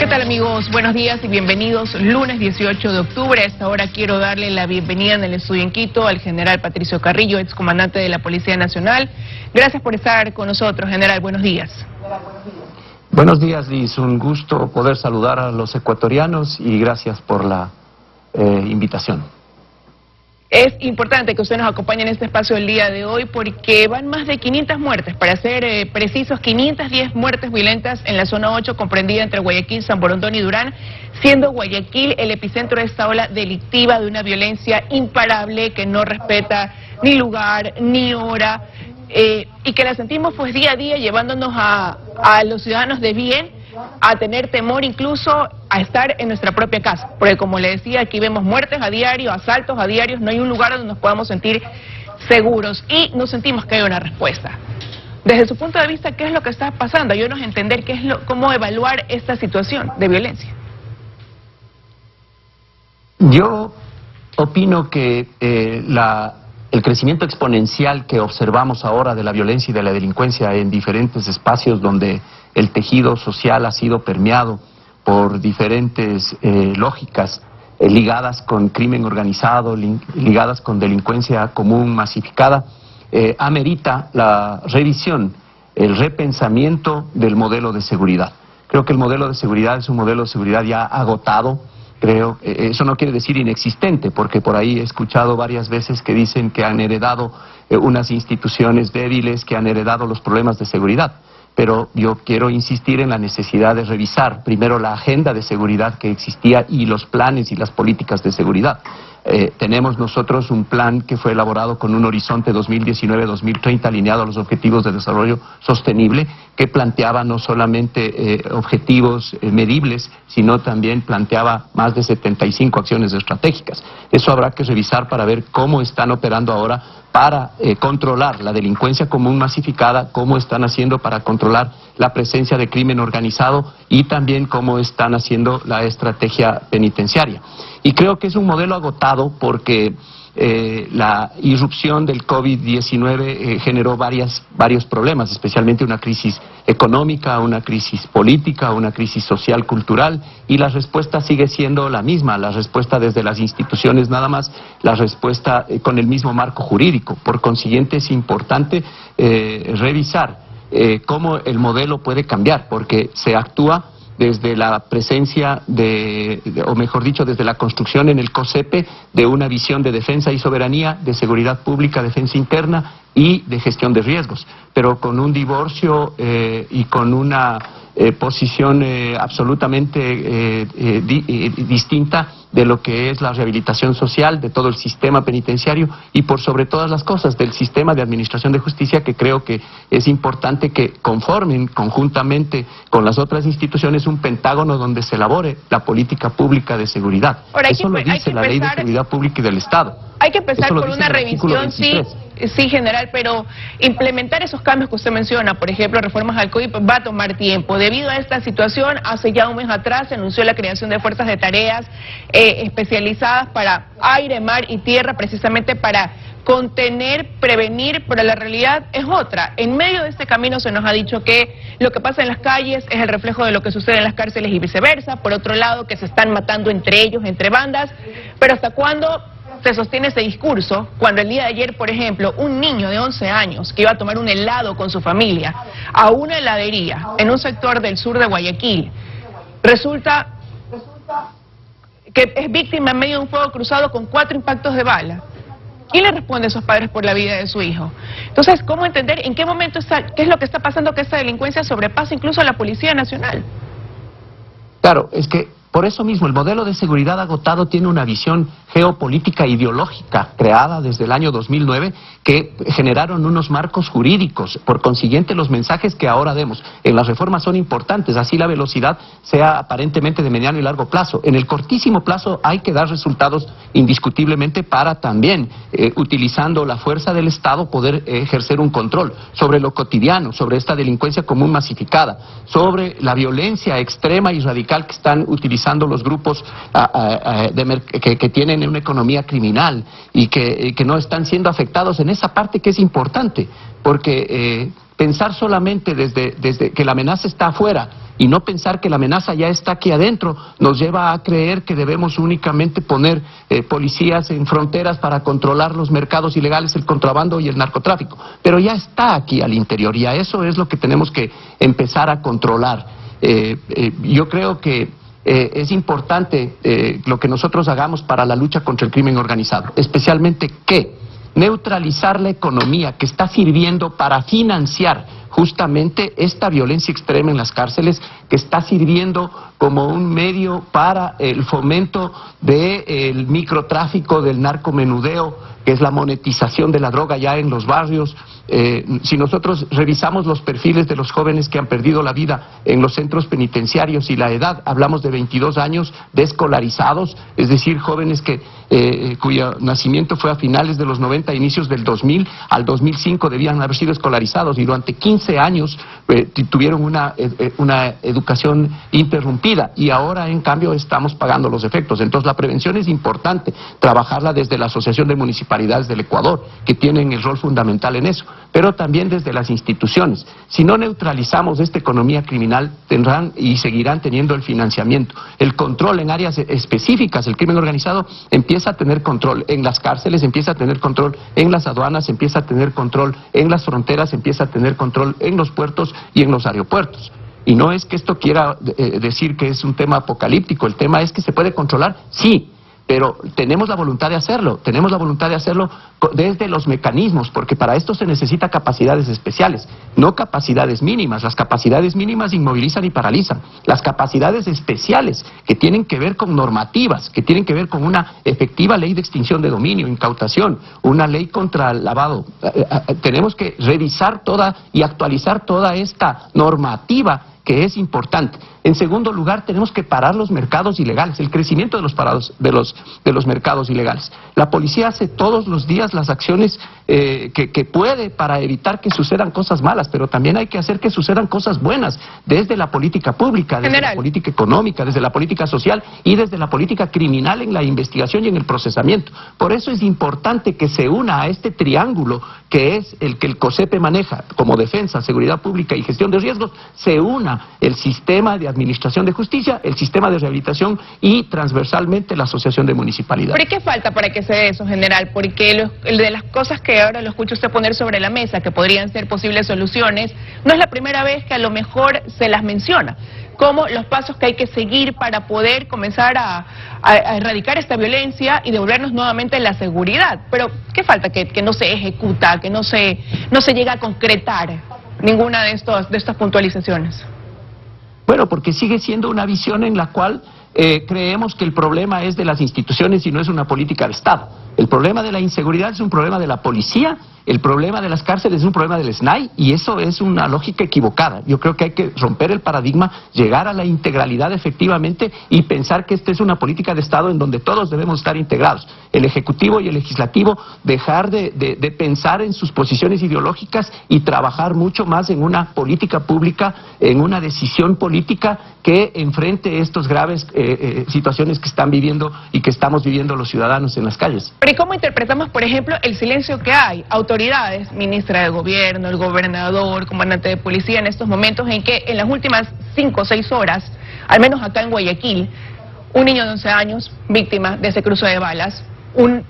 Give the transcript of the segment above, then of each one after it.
¿Qué tal, amigos? Buenos días y bienvenidos. Lunes 18 de octubre. A esta hora quiero darle la bienvenida en el estudio en Quito al general Patricio Carrillo, excomandante de la Policía Nacional. Gracias por estar con nosotros, general. Buenos días. Buenos días, Liz. Un gusto poder saludar a los ecuatorianos y gracias por la invitación. Es importante que usted nos acompañe en este espacio el día de hoy porque van más de 500 muertes, para ser precisos, 510 muertes violentas en la zona 8 comprendida entre Guayaquil, San Borondón y Durán, siendo Guayaquil el epicentro de esta ola delictiva de una violencia imparable que no respeta ni lugar ni hora y que la sentimos pues día a día llevándonos a los ciudadanos de bien a tener temor incluso a estar en nuestra propia casa, porque como le decía, aquí vemos muertes a diario, asaltos a diario, no hay un lugar donde nos podamos sentir seguros y no sentimos que haya una respuesta. Desde su punto de vista, ¿qué es lo que está pasando? Ayúdenos a entender cómo evaluar esta situación de violencia. Yo opino que el crecimiento exponencial que observamos ahora de la violencia y de la delincuencia en diferentes espacios donde el tejido social ha sido permeado por diferentes lógicas ligadas con crimen organizado, ligadas con delincuencia común masificada, amerita la revisión, el repensamiento del modelo de seguridad. Creo que el modelo de seguridad es un modelo de seguridad ya agotado. Creo, eso no quiere decir inexistente, porque por ahí he escuchado varias veces que dicen que han heredado unas instituciones débiles, que han heredado los problemas de seguridad. Pero yo quiero insistir en la necesidad de revisar primero la agenda de seguridad que existía y los planes y las políticas de seguridad. Tenemos nosotros un plan que fue elaborado con un horizonte 2019-2030 alineado a los objetivos de desarrollo sostenible, que planteaba no solamente objetivos medibles, sino también planteaba más de 75 acciones estratégicas. Eso habrá que revisar para ver cómo están operando ahora para controlar la delincuencia común masificada, cómo están haciendo para controlar la presencia de crimen organizado y también cómo están haciendo la estrategia penitenciaria. Y creo que es un modelo agotado porque la irrupción del COVID-19 generó varios problemas, especialmente una crisis económica, una crisis política, una crisis social, cultural, y la respuesta sigue siendo la misma, la respuesta desde las instituciones nada más, la respuesta con el mismo marco jurídico. Por consiguiente es importante revisar cómo el modelo puede cambiar, porque se actúa desde la presencia o mejor dicho, desde la construcción en el COSEPE de una visión de defensa y soberanía, de seguridad pública, defensa interna y de gestión de riesgos, pero con un divorcio y con una posición absolutamente distinta de lo que es la rehabilitación social de todo el sistema penitenciario y por sobre todas las cosas del sistema de administración de justicia, que creo que es importante que conformen conjuntamente con las otras instituciones un pentágono donde se elabore la política pública de seguridad. Ahora, eso lo dice la Ley de Seguridad Pública y del Estado. Hay que empezar por una revisión, sí, general, pero implementar esos cambios que usted menciona, por ejemplo, reformas al COIP, va a tomar tiempo. Debido a esta situación, hace ya un mes atrás se anunció la creación de fuerzas de tareas especializadas para aire, mar y tierra, precisamente para contener, prevenir, pero la realidad es otra. En medio de este camino se nos ha dicho que lo que pasa en las calles es el reflejo de lo que sucede en las cárceles y viceversa. Por otro lado, que se están matando entre ellos, entre bandas, pero ¿hasta cuándo se sostiene ese discurso cuando el día de ayer, por ejemplo, un niño de 11 años que iba a tomar un helado con su familia a una heladería en un sector del sur de Guayaquil, resulta que es víctima en medio de un fuego cruzado con 4 impactos de bala? ¿Quién le responde a esos padres por la vida de su hijo? Entonces, ¿cómo entender en qué momento qué es lo que está pasando que esta delincuencia sobrepasa incluso a la Policía Nacional? Claro, es que por eso mismo el modelo de seguridad agotado tiene una visión geopolítica ideológica creada desde el año 2009 que generaron unos marcos jurídicos. Por consiguiente, los mensajes que ahora demos en las reformas son importantes, así la velocidad sea aparentemente de mediano y largo plazo. En el cortísimo plazo hay que dar resultados indiscutiblemente para también, utilizando la fuerza del Estado, poder ejercer un control sobre lo cotidiano, sobre esta delincuencia común masificada, sobre la violencia extrema y radical que están utilizando los grupos que tienen una economía criminal y que no están siendo afectados en esa parte que es importante, porque pensar solamente desde que la amenaza está afuera y no pensar que la amenaza ya está aquí adentro, nos lleva a creer que debemos únicamente poner policías en fronteras para controlar los mercados ilegales, el contrabando y el narcotráfico. Pero ya está aquí al interior y a eso es lo que tenemos que empezar a controlar. Yo creo que es importante lo que nosotros hagamos para la lucha contra el crimen organizado, especialmente que neutralizar la economía que está sirviendo para financiar justamente esta violencia extrema en las cárceles, que está sirviendo como un medio para el fomento del microtráfico, del narcomenudeo, que es la monetización de la droga ya en los barrios. Si nosotros revisamos los perfiles de los jóvenes que han perdido la vida en los centros penitenciarios y la edad, hablamos de 22 años descolarizados, es decir, jóvenes cuyo nacimiento fue a finales de los 90, inicios del 2000, al 2005 debían haber sido escolarizados y durante 15 años tuvieron una educación interrumpida y ahora en cambio estamos pagando los efectos. Entonces la prevención es importante, trabajarla desde la Asociación de Municipalidades del Ecuador, que tienen el rol fundamental en eso, pero también desde las instituciones. Si no neutralizamos esta economía criminal, tendrán y seguirán teniendo el financiamiento, el control en áreas específicas. El crimen organizado empieza a tener control en las cárceles, empieza a tener control en las aduanas, empieza a tener control en las fronteras, empieza a tener control en los puertos y en los aeropuertos. Y no es que esto quiera decir que es un tema apocalíptico, el tema es que se puede controlar, sí, pero tenemos la voluntad de hacerlo desde los mecanismos, porque para esto se necesita capacidades especiales, no capacidades mínimas. Las capacidades mínimas inmovilizan y paralizan. Las capacidades especiales, que tienen que ver con normativas, que tienen que ver con una efectiva ley de extinción de dominio, incautación, una ley contra el lavado. Tenemos que revisar toda y actualizar toda esta normativa que es importante. En segundo lugar, tenemos que parar los mercados ilegales, el crecimiento de los mercados ilegales. La policía hace todos los días las acciones que puede para evitar que sucedan cosas malas, pero también hay que hacer que sucedan cosas buenas desde la política pública, desde la política económica, desde la política social y desde la política criminal en la investigación y en el procesamiento. Por eso es importante que se una a este triángulo que es el que el COSEPE maneja como defensa, seguridad pública y gestión de riesgos, se una el sistema de administración de justicia, el sistema de rehabilitación y transversalmente la Asociación de Municipalidades. ¿Pero qué falta para que se dé eso, general? Porque de las cosas que ahora lo escucho usted poner sobre la mesa, que podrían ser posibles soluciones, no es la primera vez que a lo mejor se las menciona, como los pasos que hay que seguir para poder comenzar a erradicar esta violencia y devolvernos nuevamente la seguridad. Pero ¿qué falta? Que no se ejecuta, que no se llega a concretar ninguna de estas puntualizaciones. Bueno, porque sigue siendo una visión en la cual creemos que el problema es de las instituciones y no es una política de Estado. El problema de la inseguridad es un problema de la policía, el problema de las cárceles es un problema del SNAI y eso es una lógica equivocada. Yo creo que hay que romper el paradigma, llegar a la integralidad efectivamente y pensar que esta es una política de Estado en donde todos debemos estar integrados. El Ejecutivo y el Legislativo dejar de pensar en sus posiciones ideológicas y trabajar mucho más en una política pública, en una decisión política que enfrente estas graves situaciones que están viviendo y que estamos viviendo los ciudadanos en las calles. Pero ¿y cómo interpretamos, por ejemplo, el silencio que hay? Autoridades, ministra de Gobierno, el gobernador, comandante de policía, en estos momentos en que en las últimas 5 o 6 horas, al menos acá en Guayaquil, un niño de 11 años, víctima de ese cruce de balas, un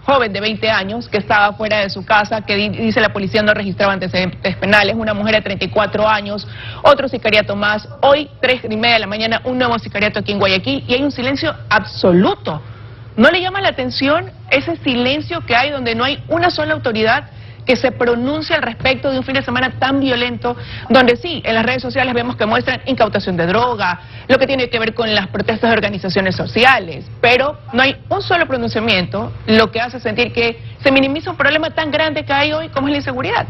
joven de 20 años que estaba fuera de su casa, que dice la policía no registraba antecedentes penales, una mujer de 34 años, otro sicariato más, hoy 3:30 de la mañana un nuevo sicariato aquí en Guayaquil y hay un silencio absoluto. ¿No le llama la atención ese silencio que hay donde no hay una sola autoridad que se pronuncie al respecto de un fin de semana tan violento, donde sí, en las redes sociales vemos que muestran incautación de droga, lo que tiene que ver con las protestas de organizaciones sociales, pero no hay un solo pronunciamiento, lo que hace sentir que se minimiza un problema tan grande que hay hoy como es la inseguridad?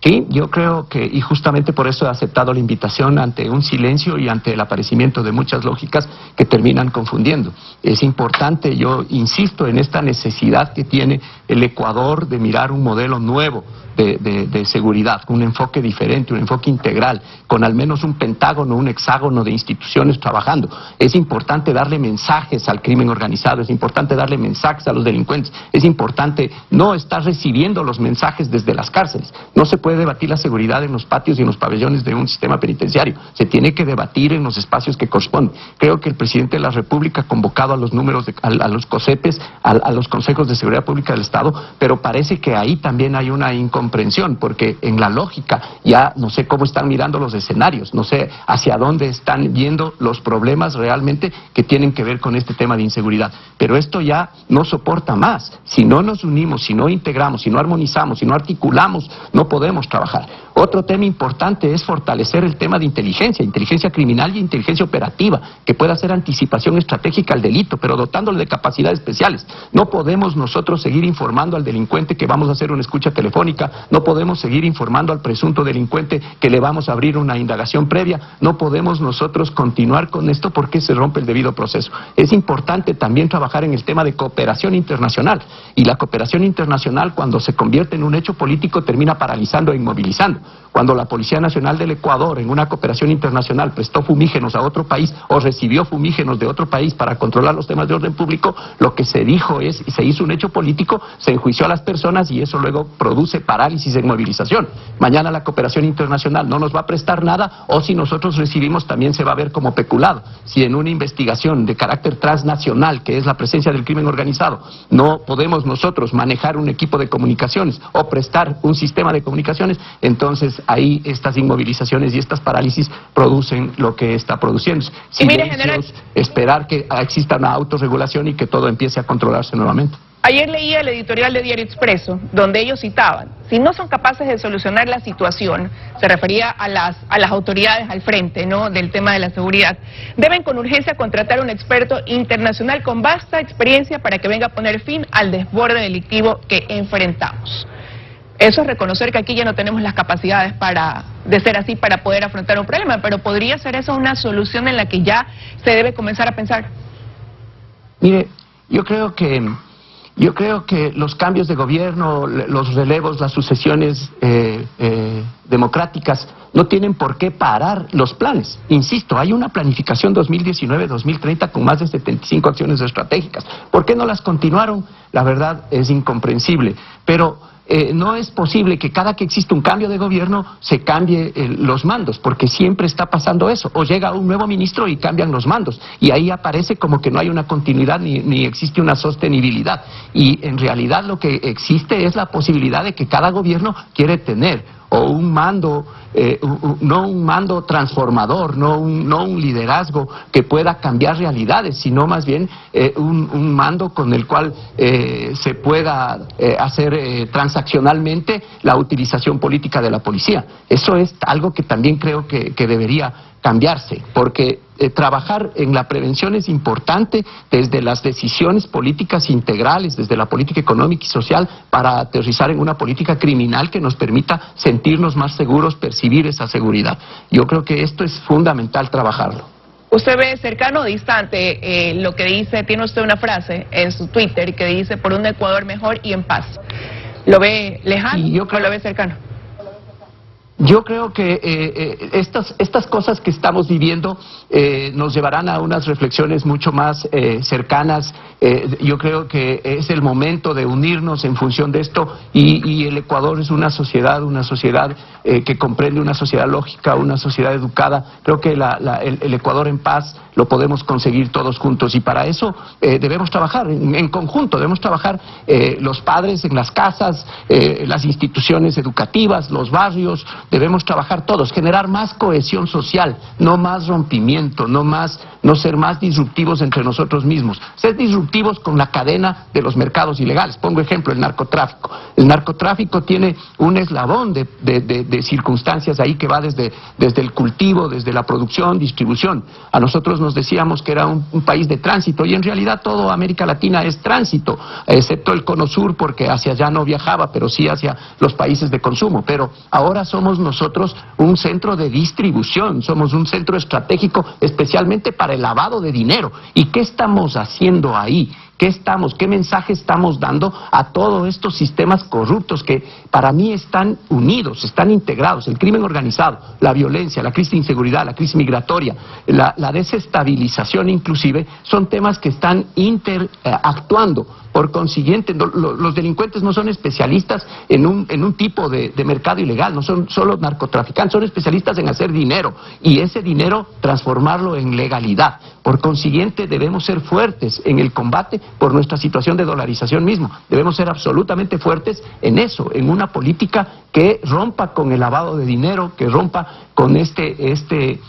Sí, yo creo que, y justamente por eso he aceptado la invitación ante un silencio y ante el aparecimiento de muchas lógicas que terminan confundiendo. Es importante, yo insisto en esta necesidad que tiene el Ecuador de mirar un modelo nuevo de seguridad, un enfoque diferente, un enfoque integral, con al menos un pentágono, un hexágono de instituciones trabajando. Es importante darle mensajes al crimen organizado, es importante darle mensajes a los delincuentes, es importante no estar recibiendo los mensajes desde las cárceles. No se puede debatir la seguridad en los patios y en los pabellones de un sistema penitenciario, se tiene que debatir en los espacios que corresponden. Creo que el presidente de la República ha convocado a los números, a los COSEPES, a los consejos de seguridad pública del Estado, pero parece que ahí también hay una incomprensión, porque en la lógica ya no sé cómo están mirando los escenarios, no sé hacia dónde están viendo los problemas realmente que tienen que ver con este tema de inseguridad. Pero esto ya no soporta más. Si no nos unimos, si no integramos, si no armonizamos, si no articulamos, no podemos trabajar. Otro tema importante es fortalecer el tema de inteligencia criminal y inteligencia operativa, que pueda hacer anticipación estratégica al delito, pero dotándole de capacidades especiales. No podemos nosotros seguir informando al delincuente que vamos a hacer una escucha telefónica, no podemos seguir informando al presunto delincuente que le vamos a abrir una indagación previa, no podemos nosotros continuar con esto porque se rompe el debido proceso. Es importante también trabajar en el tema de cooperación internacional, y la cooperación internacional, cuando se convierte en un hecho político, termina paralizando e inmovilizando. Cuando la Policía Nacional del Ecuador en una cooperación internacional prestó fumígenos a otro país o recibió fumígenos de otro país para controlar los temas de orden público, lo que se dijo es, se hizo un hecho político, se enjuició a las personas y eso luego produce parálisis e inmovilización. Mañana la cooperación internacional no nos va a prestar nada, o si nosotros recibimos también se va a ver como peculado. Si en una investigación de carácter transnacional, que es la presencia del crimen organizado, no podemos nosotros manejar un equipo de comunicaciones o prestar un sistema de comunicaciones, entonces ahí estas inmovilizaciones y estas parálisis producen lo que está produciendo. Silencios, esperar que exista una autorregulación y que todo empiece a controlarse nuevamente. Ayer leía el editorial de Diario Expreso, donde ellos citaban, si no son capaces de solucionar la situación, se refería a las autoridades al frente, ¿no?, del tema de la seguridad, deben con urgencia contratar a un experto internacional con vasta experiencia para que venga a poner fin al desborde delictivo que enfrentamos. Eso es reconocer que aquí ya no tenemos las capacidades de ser así para poder afrontar un problema, pero ¿podría ser eso una solución en la que ya se debe comenzar a pensar? Mire, yo creo que los cambios de gobierno, los relevos, las sucesiones democráticas no tienen por qué parar los planes. Insisto, hay una planificación 2019-2030 con más de 75 acciones estratégicas. ¿Por qué no las continuaron? La verdad es incomprensible, pero no es posible que cada que existe un cambio de gobierno se cambie los mandos, porque siempre está pasando eso. O llega un nuevo ministro y cambian los mandos, y ahí aparece como que no hay una continuidad ni existe una sostenibilidad. Y en realidad lo que existe es la posibilidad de que cada gobierno quiere tener o un mando, no un mando transformador, no un liderazgo que pueda cambiar realidades, sino más bien un mando con el cual se pueda hacer transaccionalmente la utilización política de la policía. Eso es algo que también creo que debería cambiarse, porque trabajar en la prevención es importante desde las decisiones políticas integrales, desde la política económica y social, para aterrizar en una política criminal que nos permita sentirnos más seguros, percibir esa seguridad. Yo creo que esto es fundamental trabajarlo. ¿Usted ve cercano o distante lo que dice, tiene usted una frase en su Twitter que dice por un Ecuador mejor y en paz? ¿Lo ve lejano o lo ve cercano? Yo creo que estas cosas que estamos viviendo nos llevarán a unas reflexiones mucho más cercanas. Yo creo que es el momento de unirnos en función de esto, y el Ecuador es una sociedad que comprende, una sociedad lógica, una sociedad educada. Creo que el Ecuador en paz lo podemos conseguir todos juntos, y para eso debemos trabajar en conjunto, debemos trabajar los padres en las casas, las instituciones educativas, los barrios. Debemos trabajar todos, generar más cohesión social, no más rompimiento, no ser más disruptivos entre nosotros mismos, ser disruptivos con la cadena de los mercados ilegales. Pongo ejemplo, el narcotráfico. El narcotráfico tiene un eslabón de circunstancias ahí que va desde el cultivo, desde la producción, distribución. A nosotros nos decíamos que era un país de tránsito, y en realidad toda América Latina es tránsito, excepto el Cono Sur, porque hacia allá no viajaba, pero sí hacia los países de consumo. Pero ahora somos nosotros un centro de distribución, somos un centro estratégico especialmente para el lavado de dinero. ¿Y qué estamos haciendo ahí? ¿Qué mensaje estamos dando a todos estos sistemas corruptos que para mí están unidos, están integrados? El crimen organizado, la violencia, la crisis de inseguridad, la crisis migratoria, la desestabilización inclusive, son temas que están interactuando. Por consiguiente, los delincuentes no son especialistas en un tipo de mercado ilegal, no son solo narcotraficantes, son especialistas en hacer dinero, y ese dinero transformarlo en legalidad. Por consiguiente, debemos ser fuertes en el combate por nuestra situación de dolarización mismo. Debemos ser absolutamente fuertes en eso, en una política que rompa con el lavado de dinero, que rompa con este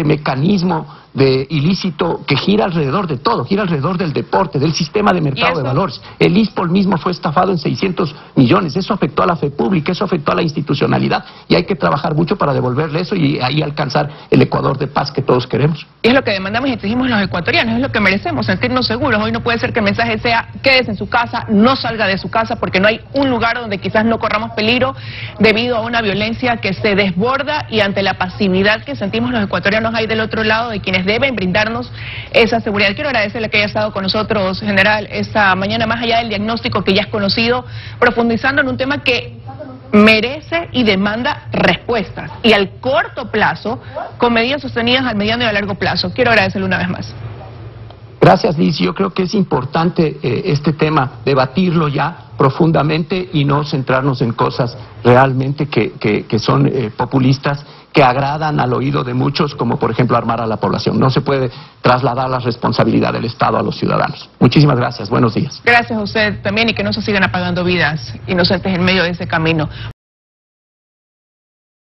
mecanismo de ilícito que gira alrededor de todo, gira alrededor del deporte, del sistema de mercado de valores. El ISPOL mismo fue estafado en 600 millones, eso afectó a la fe pública, eso afectó a la institucionalidad, y hay que trabajar mucho para devolverle eso y ahí alcanzar el Ecuador de paz que todos queremos. Y es lo que demandamos y exigimos los ecuatorianos, es lo que merecemos, sentirnos seguros. Hoy no puede ser que el mensaje sea: quédese en su casa, no salga de su casa, porque no hay un lugar donde quizás no corramos peligro debido a una violencia que se desborda, y ante la pasividad que sentimos los ecuatorianos hay del otro lado de quienes deben brindarnos esa seguridad. Quiero agradecerle que haya estado con nosotros, general, esta mañana, más allá del diagnóstico que ya es conocido, profundizando en un tema que merece y demanda respuestas, y al corto plazo, con medidas sostenidas al mediano y a largo plazo. Quiero agradecerle una vez más. Gracias, Liz. Yo creo que es importante este tema, debatirlo ya profundamente y no centrarnos en cosas realmente que son populistas, que agradan al oído de muchos, como por ejemplo armar a la población. No se puede trasladar la responsabilidad del Estado a los ciudadanos. Muchísimas gracias. Buenos días. Gracias a usted también, y que no se sigan apagando vidas inocentes en medio de ese camino.